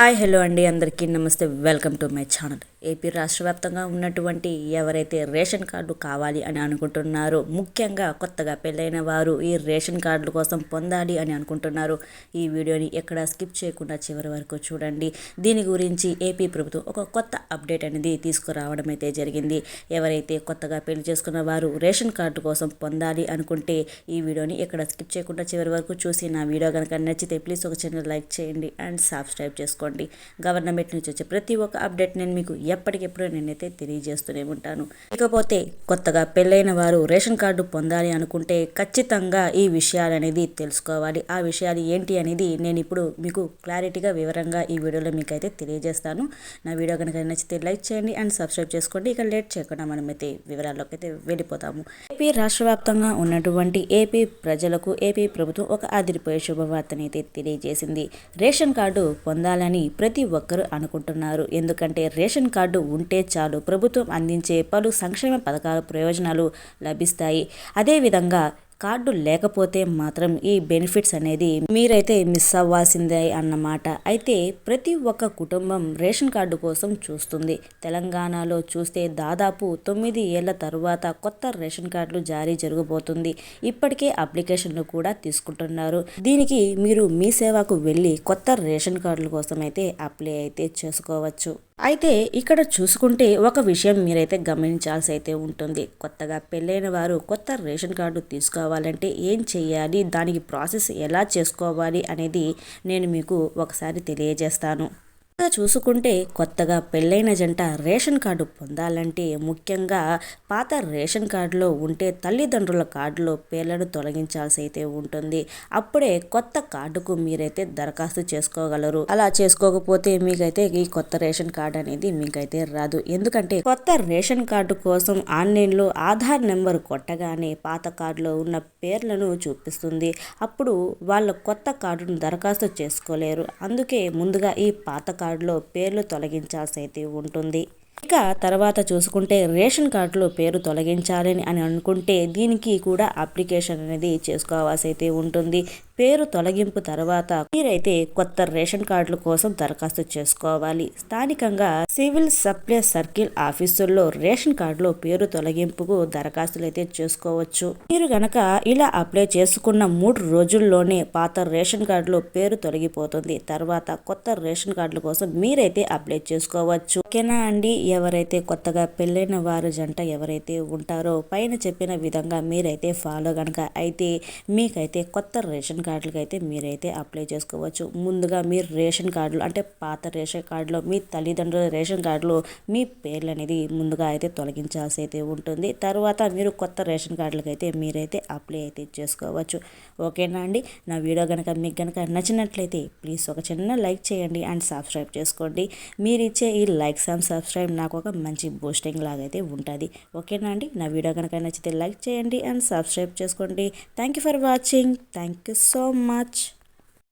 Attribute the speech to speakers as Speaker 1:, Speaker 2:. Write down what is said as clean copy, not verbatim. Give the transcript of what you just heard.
Speaker 1: Hi hello అండి, అందరికీ నమస్తే. Welcome to my channel. AP రాష్ట్ర వ్యాప్తంగా ఉన్నటువంటి ఎవరైతే రేషన్ కార్డు కావాలి అని అనుకుంటున్నారో, ముఖ్యంగా కొత్తగా పెళ్ళైన వారు ఈ రేషన్ కార్డుల కోసం పొందాలి అని అనుకుంటున్నారు. ఈ వీడియోని ఎక్కడ స్కిప్ చేయకుండా చివరి వరకు చూడండి. దీని గురించి ఏపీ ప్రభుత్వం ఒక కొత్త అప్డేట్ అనేది తీసుకురావడం అయితే జరిగింది. ఎవరైతే కొత్తగా పెళ్లి చేసుకున్న వారు రేషన్ కార్డు కోసం పొందాలి అనుకుంటే ఈ వీడియోని ఎక్కడ స్కిప్ చేయకుండా చివరి వరకు చూసి నా వీడియో కనుక నచ్చితే ప్లీజ్ ఒక చిన్న లైక్ చేయండి అండ్ సబ్స్క్రైబ్ చేసుకోండి. గవర్నమెంట్ నుంచి వచ్చే ప్రతి ఒక్క అప్డేట్ నేను మీకు ఎప్పటికెప్పుడు నేనైతే తెలియజేస్తూనే ఉంటాను. ఇకపోతే కొత్తగా పెళ్ళైన వారు రేషన్ కార్డు పొందాలి అనుకుంటే ఖచ్చితంగా ఈ విషయాలు అనేది తెలుసుకోవాలి. ఆ విషయాలు ఏంటి అనేది నేను ఇప్పుడు మీకు క్లారిటీగా వివరంగా ఈ వీడియోలో మీకు అయితే తెలియజేస్తాను. నా వీడియో కనుక నచ్చితే లైక్ చేయండి అండ్ సబ్స్క్రైబ్ చేసుకోండి. ఇక లేట్ చేయకుండా మనమైతే వివరాల్లోకి అయితే వెళ్ళిపోతాము. ఏపీ రాష్ట్ర వ్యాప్తంగా ఉన్నటువంటి ఏపీ ప్రజలకు ఏపీ ప్రభుత్వం ఒక అదిరిపోయే శుభవార్తని అయితే తెలియజేసింది. రేషన్ కార్డు పొందాలని ప్రతి ఒక్కరూ అనుకుంటున్నారు. ఎందుకంటే రేషన్ కార్డు ఉంటే చాలు ప్రభుత్వం అందించే పలు సంక్షేమ పథకాల ప్రయోజనాలు లభిస్తాయి. అదేవిధంగా కార్డు లేకపోతే మాత్రం ఈ బెనిఫిట్స్ అనేది మీరైతే మిస్ అవ్వాల్సిందే అన్నమాట. అయితే ప్రతి ఒక్క కుటుంబం రేషన్ కార్డు కోసం చూస్తుంది. తెలంగాణలో చూస్తే దాదాపు 9 ఏళ్ల తరువాత కొత్త రేషన్ కార్డులు జారీ జరగబోతుంది. ఇప్పటికే అప్లికేషన్లు కూడా తీసుకుంటున్నారు. దీనికి మీరు మీ సేవకు వెళ్ళి కొత్త రేషన్ కార్డుల కోసం అయితే అప్లై అయితే చేసుకోవచ్చు. అయితే ఇక్కడ చూసుకుంటే ఒక విషయం మీరైతే గమనించాల్సి అయితే ఉంటుంది. కొత్తగా పెళ్ళైన వారు కొత్త రేషన్ కార్డు తీసుకోవాలంటే ఏం చేయాలి, దానికి ప్రాసెస్ ఎలా చేసుకోవాలి అనేది నేను మీకు ఒకసారి తెలియజేస్తాను. చూసుకుంటే కొత్తగా పెళ్ళైన జంట రేషన్ కార్డు పొందాలంటే ముఖ్యంగా పాత రేషన్ కార్డులో ఉంటే తల్లిదండ్రుల కార్డులో పేర్లను తొలగించాల్సి అయితే ఉంటుంది. అప్పుడే కొత్త కార్డుకు మీరైతే దరఖాస్తు చేసుకోగలరు. అలా చేసుకోకపోతే మీకైతే ఈ కొత్త రేషన్ కార్డు అనేది మీకైతే రాదు. ఎందుకంటే కొత్త రేషన్ కార్డు కోసం ఆన్లైన్లో ఆధార్ నెంబర్ కొట్టగానే పాత కార్డులో ఉన్న పేర్లను చూపిస్తుంది. అప్పుడు వాళ్ళ కొత్త కార్డును దరఖాస్తు చేసుకోలేరు. అందుకే ముందుగా ఈ పాత కార్డులో పేర్లు తొలగించాల్సి అయితే ఉంటుంది. ఇక తర్వాత చూసుకుంటే రేషన్ కార్డులో పేరు తొలగించాలని అని అనుకుంటే దీనికి కూడా అప్లికేషన్ అనేది చేసుకోవాల్సి అయితే ఉంటుంది. పేరు తొలగింపు తర్వాత మీరైతే కొత్త రేషన్ కార్డుల కోసం దరఖాస్తు చేసుకోవాలి. స్థానికంగా సివిల్ సప్లై సర్కిల్ ఆఫీసుల్లో రేషన్ కార్డులో పేరు తొలగింపుకు దరఖాస్తులు అయితే చేసుకోవచ్చు. మీరు గనక ఇలా అప్లై చేసుకున్న 3 రోజుల్లోనే పాత రేషన్ కార్డులో పేరు తొలగిపోతుంది. తర్వాత కొత్త రేషన్ కార్డుల కోసం మీరైతే అప్లై చేసుకోవచ్చు. ఓకేనా అండి? ఎవరైతే కొత్తగా పెళ్ళైన వారు జంట ఎవరైతే ఉంటారో పైన చెప్పిన విధంగా మీరైతే ఫాలో గనక అయితే మీకైతే కొత్త రేషన్ కార్డులకి అయితే మీరైతే అప్లై చేసుకోవచ్చు. ముందుగా మీరు రేషన్ కార్డులు అంటే పాత రేషన్ కార్డులో మీ తల్లిదండ్రుల రేషన్ కార్డులో మీ పేర్లు అనేది ముందుగా అయితే తొలగించాల్సి అయితే ఉంటుంది. తర్వాత మీరు కొత్త రేషన్ కార్డులకి అయితే మీరైతే అప్లై అయితే చేసుకోవచ్చు. ఓకేనా అండి? నా వీడియో కనుక మీకు కనుక నచ్చినట్లయితే ప్లీజ్ ఒక చిన్న లైక్ చేయండి అండ్ సబ్స్క్రైబ్ చేసుకోండి. మీరు ఇచ్చే ఈ లైక్స్ అండ్ సబ్స్క్రైబ్ నాకు ఒక మంచి బూస్టింగ్ లాగా అయితే ఉంటుంది. ఓకేనా అండి? నా వీడియో కనుక నచ్చితే లైక్ చేయండి అండ్ సబ్స్క్రైబ్ చేసుకోండి. Thank you for watching. Thank you so much.